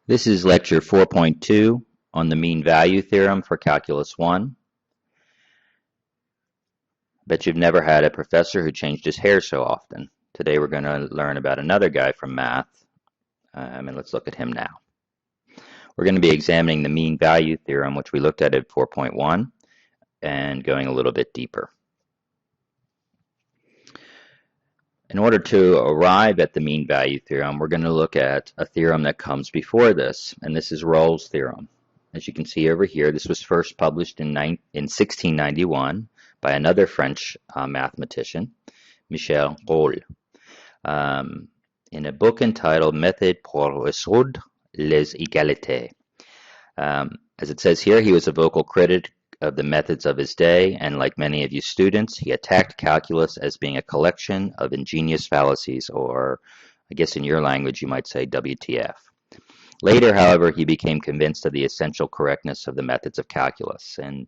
This is lecture 4.2 on the mean value theorem for Calculus 1. Bet you've never had a professor who changed his hair so often. Today we're going to learn about another guy from math, and let's look at him now. We're going to be examining the mean value theorem, which we looked at 4.1, and going a little bit deeper. In order to arrive at the mean value theorem, we're going to look at a theorem that comes before this, and this is Rolle's theorem. As you can see over here, this was first published in 1691 by another French mathematician, Michel Rolle, in a book entitled Méthode pour résoudre les égalités. As it says here, he was a vocal critic of the methods of his day, and like many of you students, he attacked calculus as being a collection of ingenious fallacies, or I guess in your language you might say WTF. Later, however, he became convinced of the essential correctness of the methods of calculus, and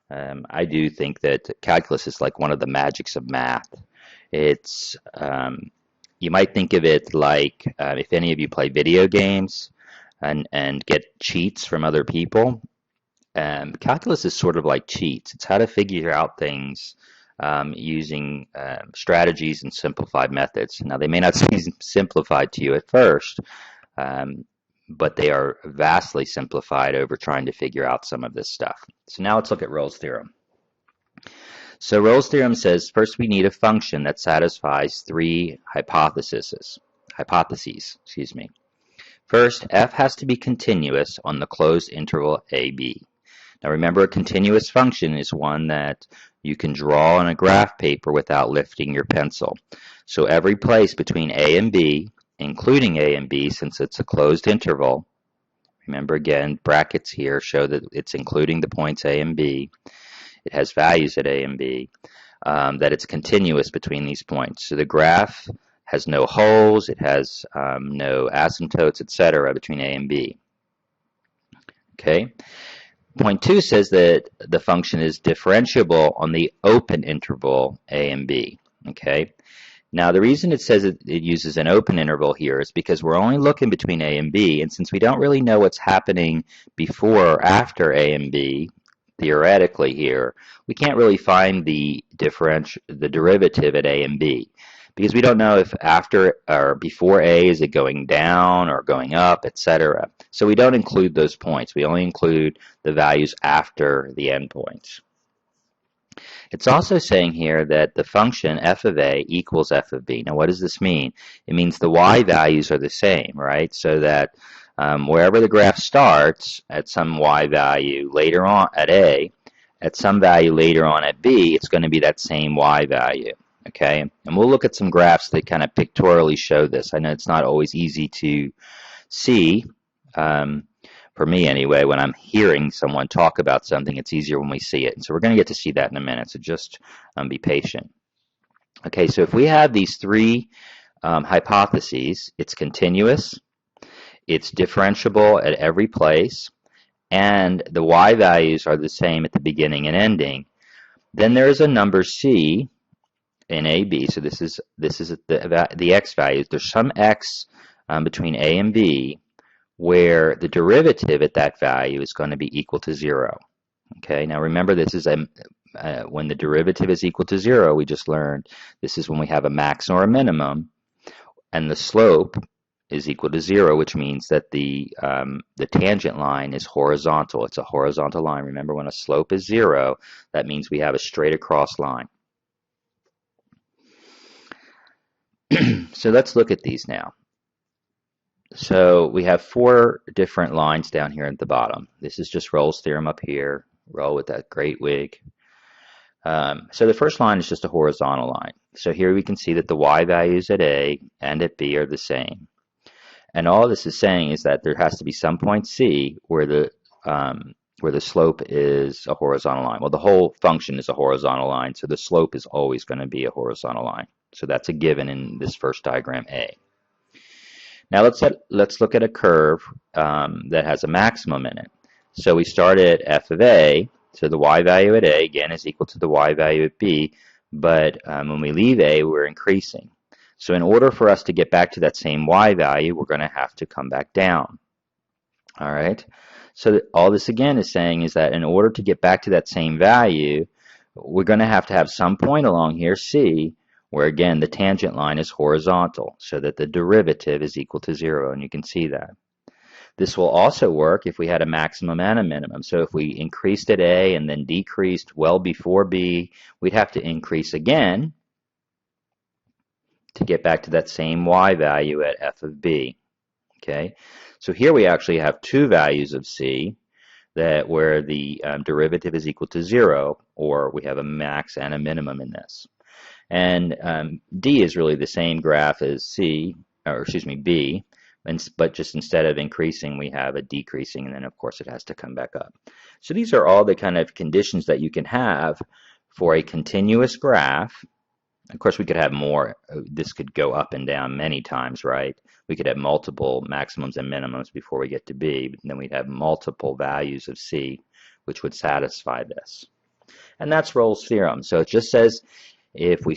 I do think that calculus is like one of the magics of math. It's you might think of it like if any of you play video games and get cheats from other people. Calculus is sort of like cheats. It's how to figure out things using strategies and simplified methods. Now, they may not seem simplified to you at first, but they are vastly simplified over trying to figure out some of this stuff. So now let's look at Rolle's theorem. So Rolle's theorem says first we need a function that satisfies three hypotheses. First, f has to be continuous on the closed interval ab. Now remember, a continuous function is one that you can draw on a graph paper without lifting your pencil. So every place between a and b, including a and b, since it's a closed interval, remember again, brackets here show that it's including the points a and b, it has values at a and b, that it's continuous between these points. So the graph has no holes, it has no asymptotes, etc. between a and b. Okay. Point 2 says that the function is differentiable on the open interval a and b. Okay. Now the reason it says it uses an open interval here is because we're only looking between a and b, and since we don't really know what's happening before or after a and b, theoretically here, we can't really find the derivative at a and b, because we don't know if after or before a is it going down or going up, etc. So we don't include those points. We only include the values after the endpoints. It's also saying here that the function f of a equals f of b. Now what does this mean? It means the y values are the same, right? So that wherever the graph starts at some y value later on at a, at some value later on at b, it's going to be that same y value. Okay, and we'll look at some graphs that kind of pictorially show this. I know it's not always easy to see, for me anyway, when I'm hearing someone talk about something, it's easier when we see it. And so we're going to get to see that in a minute, so just be patient. Okay, so if we have these three hypotheses, it's continuous, it's differentiable at every place, and the y values are the same at the beginning and ending, then there's a number c in AB, so this is the x values. There's some x between a and b where the derivative at that value is going to be equal to 0. Okay, now remember this is when the derivative is equal to 0, we just learned this is when we have a max or a minimum, and the slope is equal to 0, which means that the tangent line is horizontal. It's a horizontal line. Remember, when a slope is 0, that means we have a straight across line. So let's look at these now. So we have 4 different lines down here at the bottom. This is just Rolle's theorem up here. Rolle with that great wig. So the first line is just a horizontal line. So here we can see that the y values at a and at b are the same. And all this is saying is that there has to be some point c where the slope is a horizontal line. Well, the whole function is a horizontal line, so the slope is always going to be a horizontal line. So that's a given in this first diagram A. Now let's look at a curve that has a maximum in it. So we start at f of a, so the y value at a again is equal to the y value at b, but when we leave a, we're increasing. So in order for us to get back to that same y value, we're going to have to come back down. All right. So all this again is saying is that in order to get back to that same value, we're going to have some point along here, C, where again the tangent line is horizontal, so that the derivative is equal to 0, and you can see that. This will also work if we had a maximum and a minimum. So if we increased at A and then decreased well before B, we'd have to increase again to get back to that same Y value at f of B. Okay, so here we actually have two values of C that where the derivative is equal to 0, or we have a max and a minimum in this. And D is really the same graph as C, or excuse me, B, but just instead of increasing, we have a decreasing, and then of course it has to come back up. So these are all the kind of conditions that you can have for a continuous graph. Of course, we could have more. This could go up and down many times, right? We could have multiple maximums and minimums before we get to B, but then we'd have multiple values of C, which would satisfy this. And that's Rolle's theorem. So it just says if we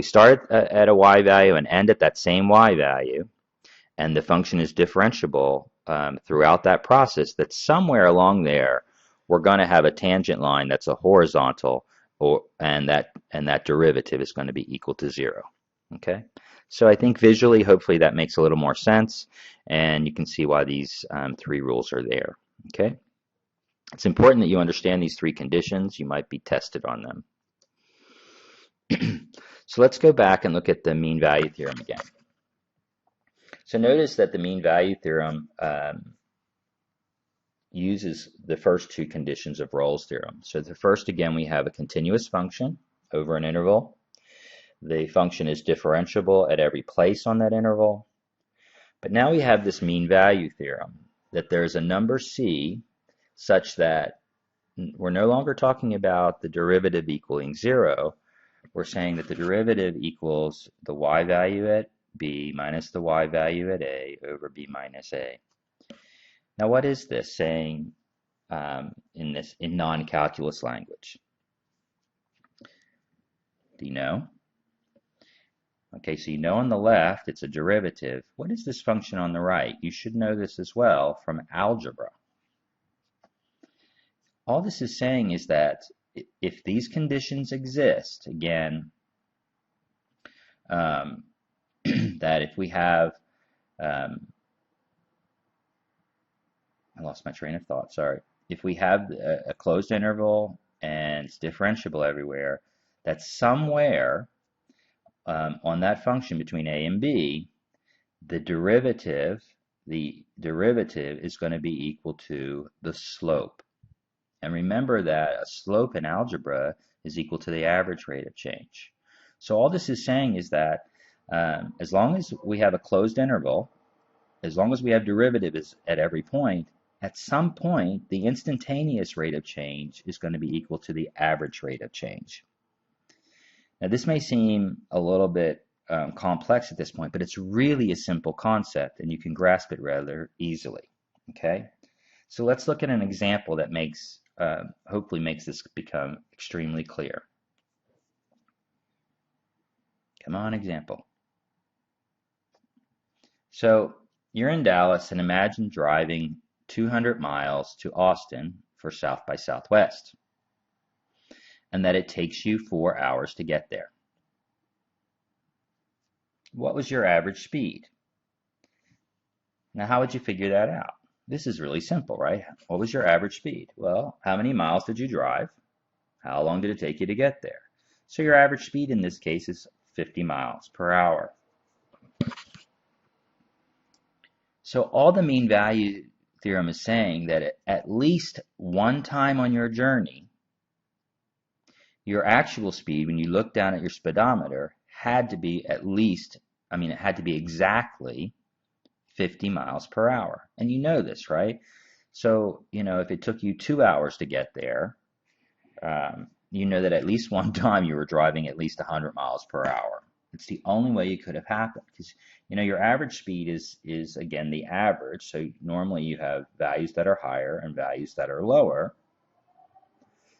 start at a Y value and end at that same Y value, and the function is differentiable throughout that process, that somewhere along there, we're going to have a tangent line that's a horizontal, and that derivative is going to be equal to 0. Okay, so I think visually, hopefully that makes a little more sense, and you can see why these three rules are there. Okay, it's important that you understand these three conditions. You might be tested on them. So let's go back and look at the mean value theorem again. So notice that the mean value theorem uses the first two conditions of Rolle's theorem. So the first, again, we have a continuous function over an interval. The function is differentiable at every place on that interval. But now we have this mean value theorem, that there's a number C such that we're no longer talking about the derivative equaling 0. We're saying that the derivative equals the Y value at B minus the Y value at A over B minus A. Now, what is this saying in non-calculus language? Do you know? Okay, so you know on the left it's a derivative. What is this function on the right? You should know this as well from algebra. All this is saying is that if these conditions exist, again, that if we have, I lost my train of thought, sorry. If we have a closed interval and it's differentiable everywhere, that somewhere on that function between A and B, the derivative is going to be equal to the slope. And remember that a slope in algebra is equal to the average rate of change. So all this is saying is that as long as we have a closed interval, as long as we have derivatives at every point, at some point the instantaneous rate of change is going to be equal to the average rate of change. Now this may seem a little bit complex at this point, but it's really a simple concept and you can grasp it rather easily. Okay, so let's look at an example that hopefully makes this become extremely clear. Come on, example. So you're in Dallas and imagine driving 200 miles to Austin for South by Southwest, and that it takes you 4 hours to get there. What was your average speed? Now, how would you figure that out? This is really simple, right? What was your average speed? Well, how many miles did you drive? How long did it take you to get there? So your average speed in this case is 50 miles per hour. So all the mean value theorem is saying that at least one time on your journey, your actual speed, when you look down at your speedometer, had to be it had to be exactly 50 miles per hour. And you know this, right? So, if it took you 2 hours to get there, you know that at least one time you were driving at least 100 miles per hour. It's the only way it could have happened because, your average speed is again, the average. So normally you have values that are higher and values that are lower.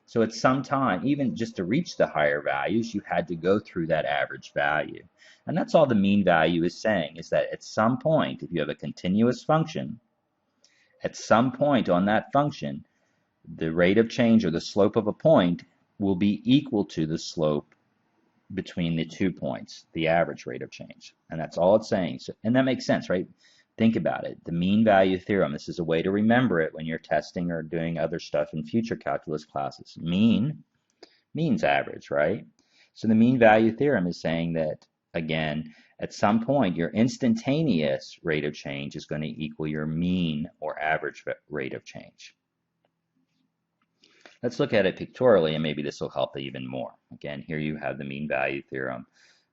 So at some time, even just to reach the higher values, you had to go through that average value. And that's all the mean value is saying, is that at some point, if you have a continuous function, at some point on that function, the rate of change or the slope of a point will be equal to the slope between the 2 points, the average rate of change. And that's all it's saying. So, and that makes sense, right? Think about it. The mean value theorem, this is a way to remember it when you're testing or doing other stuff in future calculus classes. Mean means average, right? So the mean value theorem is saying that, again, at some point, your instantaneous rate of change is going to equal your mean or average rate of change. Let's look at it pictorially, and maybe this will help even more. Again, here you have the mean value theorem.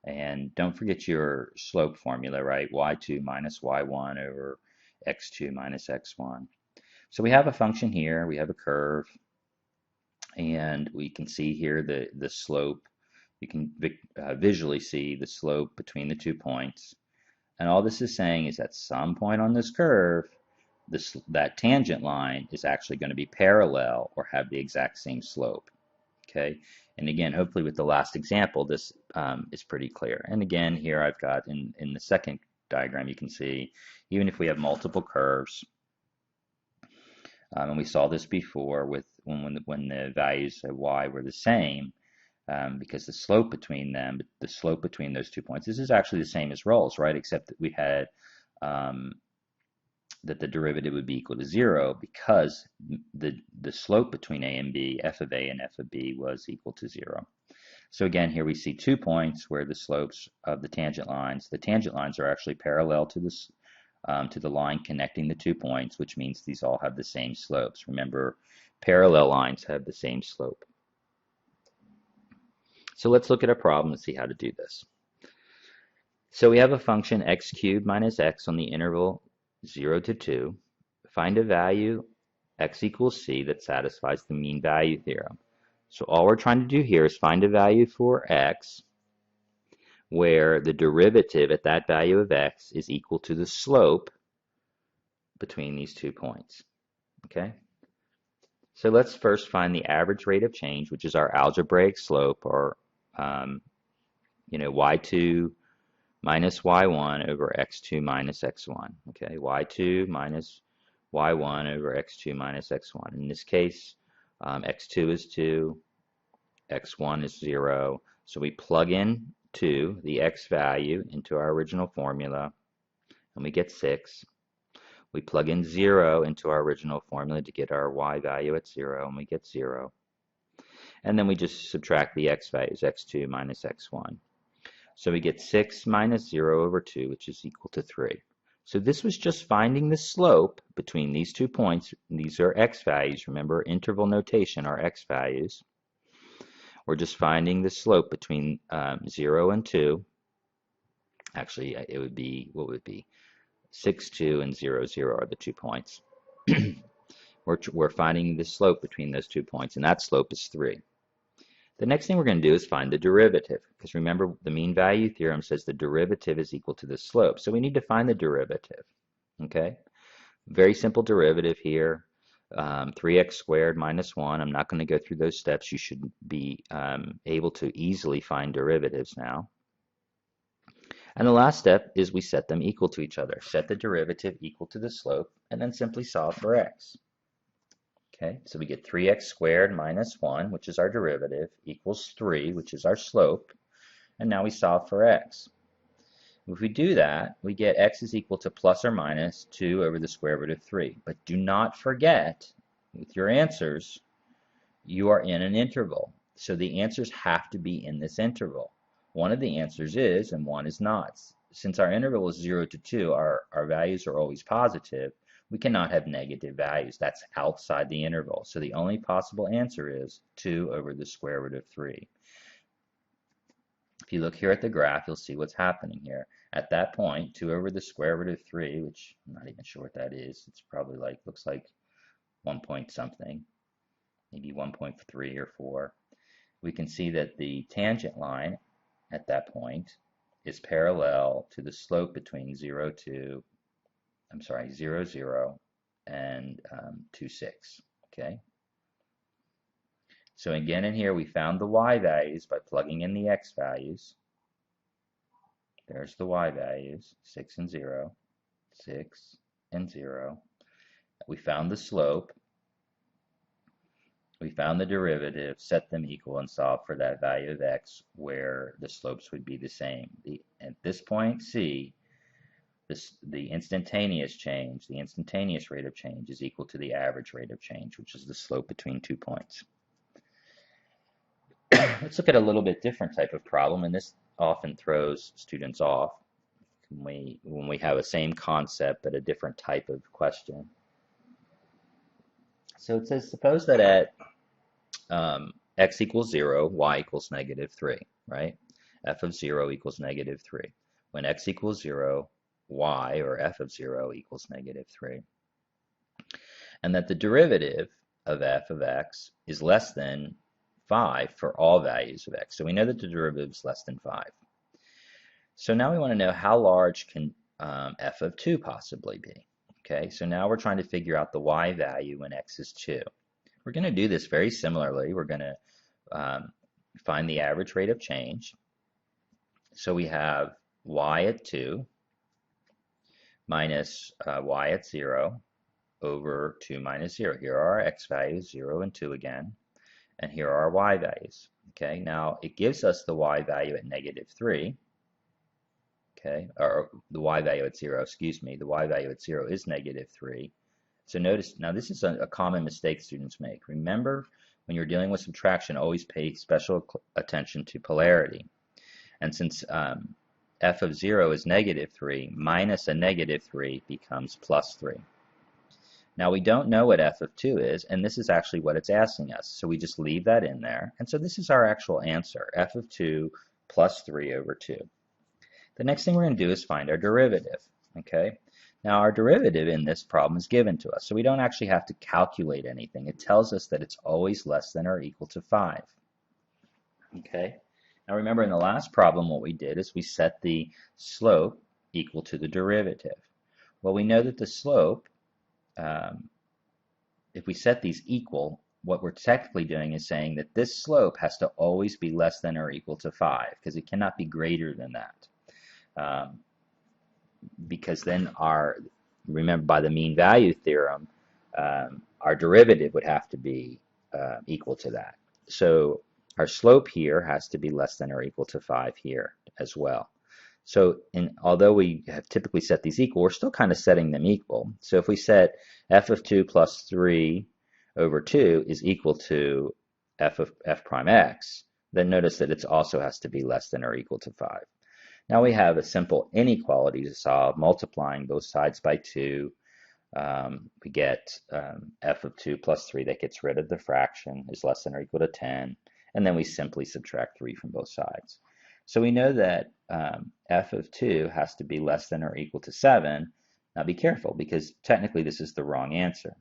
And don't forget your slope formula, right? y2 minus y1 over x2 minus x1. So we have a function here, we have a curve, and we can see here the slope. You can visually see the slope between the 2 points. And all this is saying is at some point on this curve, that tangent line is actually going to be parallel or have the exact same slope. Okay, and again, hopefully with the last example, this is pretty clear. And again, here I've got in the second diagram, you can see even if we have multiple curves, and we saw this before with when the values of y were the same, because the slope between them, the slope between those 2 points, this is actually the same as Rolle's, right? Except that we had that the derivative would be equal to 0 because the slope between a and b, f of a and f of b, was equal to 0. So again, here we see 2 points where the slopes of the tangent lines are actually parallel to this to the line connecting the 2 points, which means these all have the same slopes. Remember, parallel lines have the same slope. So let's look at a problem and see how to do this. So we have a function x cubed minus x on the interval 0 to 2. Find a value x equals c that satisfies the mean value theorem. So all we're trying to do here is find a value for x where the derivative at that value of x is equal to the slope between these 2 points. Okay? So let's first find the average rate of change, which is our algebraic slope, or y2 minus y1 over x2 minus x1. Okay, y2 minus y1 over x2 minus x1. In this case, x2 is 2, x1 is 0. So we plug in the x value into our original formula, and we get 6. We plug in 0 into our original formula to get our y value at 0, and we get 0. And then we just subtract the x values, x2 minus x1. So we get 6 minus 0 over 2, which is equal to 3. So this was just finding the slope between these 2 points. These are x values. Remember, interval notation are x values. We're just finding the slope between 0 and 2. Actually, it would be, what would it be? 6, 2, and 0, 0 are the 2 points. We're finding the slope between those 2 points, and that slope is 3. The next thing we're going to do is find the derivative, because remember, the mean value theorem says the derivative is equal to the slope. So we need to find the derivative. Okay? Very simple derivative here. 3x squared minus 1. I'm not going to go through those steps. You should be able to easily find derivatives now. And the last step is we set them equal to each other. Set the derivative equal to the slope, and then simply solve for x. Okay, so we get 3x squared minus 1, which is our derivative, equals 3, which is our slope. And now we solve for x. If we do that, we get x is equal to plus or minus 2 over the square root of 3. But do not forget, with your answers, you are in an interval. So the answers have to be in this interval. One of the answers is, and one is not. Since our interval is 0 to 2, our values are always positive. We cannot have negative values. That's outside the interval. So the only possible answer is 2 over the square root of 3. If you look here at the graph, you'll see what's happening here. At that point, 2 over the square root of 3, which I'm not even sure what that is. It's probably like, looks like 1 point something, maybe 1.3 or 4. We can see that the tangent line at that point is parallel to the slope between 0, 0, and 2, 6. Okay. So again, in here we found the y values by plugging in the x values. There's the y values, 6 and 0, 6 and 0. we found the slope, we found the derivative, set them equal, and solve for that value of x where the slopes would be the same. At this point, C, the instantaneous change, the instantaneous rate of change is equal to the average rate of change, which is the slope between 2 points. Let's look at a little bit different type of problem, and this often throws students off when we have the same concept but a different type of question. So it says, suppose that at x equals 0, y equals -3, right? F of 0 equals -3. When x equals 0, y, or f of 0, equals -3. And that the derivative of f of x is less than 5 for all values of x. So we know that the derivative is less than 5. So now we want to know how large can f of 2 possibly be. Okay, so now we're trying to figure out the y value when x is 2. We're going to do this very similarly. We're going to find the average rate of change. So we have y at 2 minus y at 0 over 2 minus 0. Here are our x values, 0 and 2 again, and here are our y values. Okay, now it gives us the y value at -3. Okay, or the y value at 0, excuse me, the y value at 0 is -3. So notice, now this is a common mistake students make. Remember, when you're dealing with subtraction, always pay special attention to polarity. And since f of 0 is -3, minus a -3 becomes +3. Now we don't know what f of 2 is, and this is actually what it's asking us. So we just leave that in there. And so this is our actual answer, f of 2 plus 3 over 2. The next thing we're going to do is find our derivative. Okay. Now our derivative in this problem is given to us, so we don't actually have to calculate anything. It tells us that it's always less than or equal to 5. Okay. Now remember, in the last problem what we did is we set the slope equal to the derivative. Well, we know that the slope, if we set these equal, what we're technically doing is saying that this slope has to always be less than or equal to 5, because it cannot be greater than that. Because then remember, by the mean value theorem, our derivative would have to be equal to that. So our slope here has to be less than or equal to 5 here as well. So although we have typically set these equal, we're still kind of setting them equal. So if we set f of 2 plus 3 over 2 is equal to f prime x, then notice that it also has to be less than or equal to 5. Now we have a simple inequality to solve, multiplying both sides by 2. We get f of 2 plus 3 that gets rid of the fraction is less than or equal to 10. And then we simply subtract 3 from both sides. So we know that f of 2 has to be less than or equal to 7. Now be careful, because technically this is the wrong answer.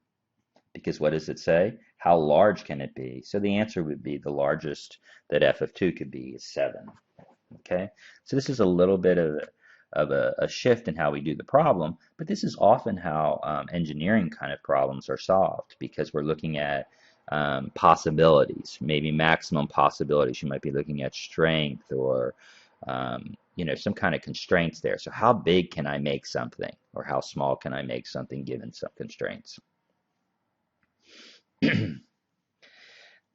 Because what does it say? How large can it be? So the answer would be the largest that f of 2 could be is 7. Okay, so this is a little bit of a shift in how we do the problem, but this is often how engineering kind of problems are solved, because we're looking at possibilities, maybe maximum possibilities. You might be looking at strength or some kind of constraints there. So how big can I make something, or how small can I make something given some constraints?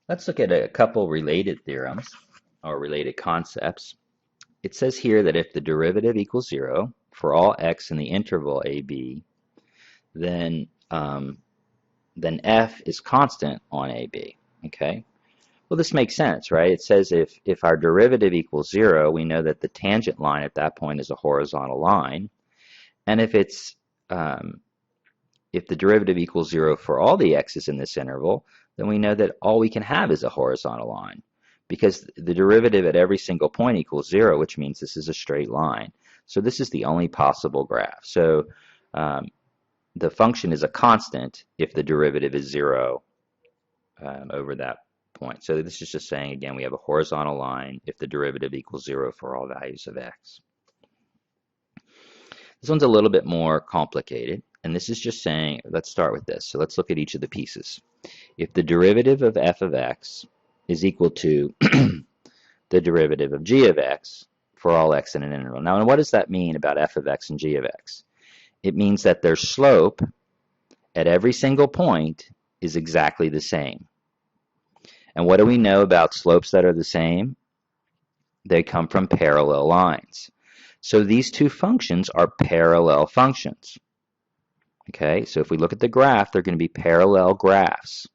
Let's look at a couple related theorems or related concepts. It says here that if the derivative equals 0 for all x in the interval AB, then f is constant on AB. Okay. Well, this makes sense, right? It says if our derivative equals 0, we know that the tangent line at that point is a horizontal line, and if the derivative equals 0 for all the x's in this interval, then we know that all we can have is a horizontal line, because the derivative at every single point equals 0, which means this is a straight line. So this is the only possible graph. So the function is a constant if the derivative is 0 over that point. So this is just saying, again, we have a horizontal line if the derivative equals 0 for all values of x. This one's a little bit more complicated, and this is just saying, let's start with this. So let's look at each of the pieces. If the derivative of f of x is equal to the derivative of g of x for all x in an interval. Now, what does that mean about f of x and g of x? It means that their slope at every single point is exactly the same. And what do we know about slopes that are the same? They come from parallel lines. So these two functions are parallel functions. Okay, so if we look at the graph, they're going to be parallel graphs.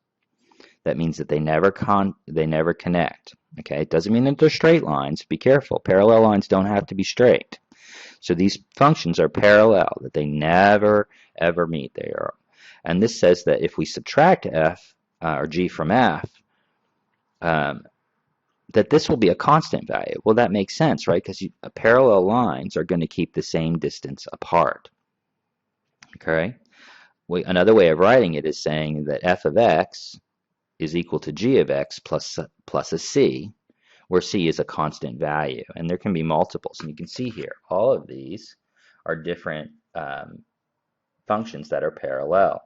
That means that they never connect. Okay, it doesn't mean that they're straight lines. Be careful. Parallel lines don't have to be straight. So these functions are parallel, that they never ever meet. They are, and this says that if we subtract f or g from f, that this will be a constant value. Well, that makes sense, right? Because parallel lines are going to keep the same distance apart. Okay. Another way of writing it is saying that f of x is equal to g of x plus a c, where c is a constant value. And there can be multiples. And you can see here, all of these are different functions that are parallel.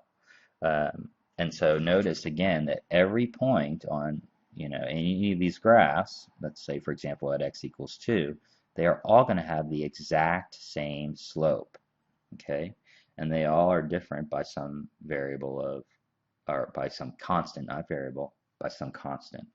And so notice again that every point on any of these graphs, let's say for example at x equals 2, they are all going to have the exact same slope. Okay, and they all are different by some variable of, or by some constant, not variable, by some constant.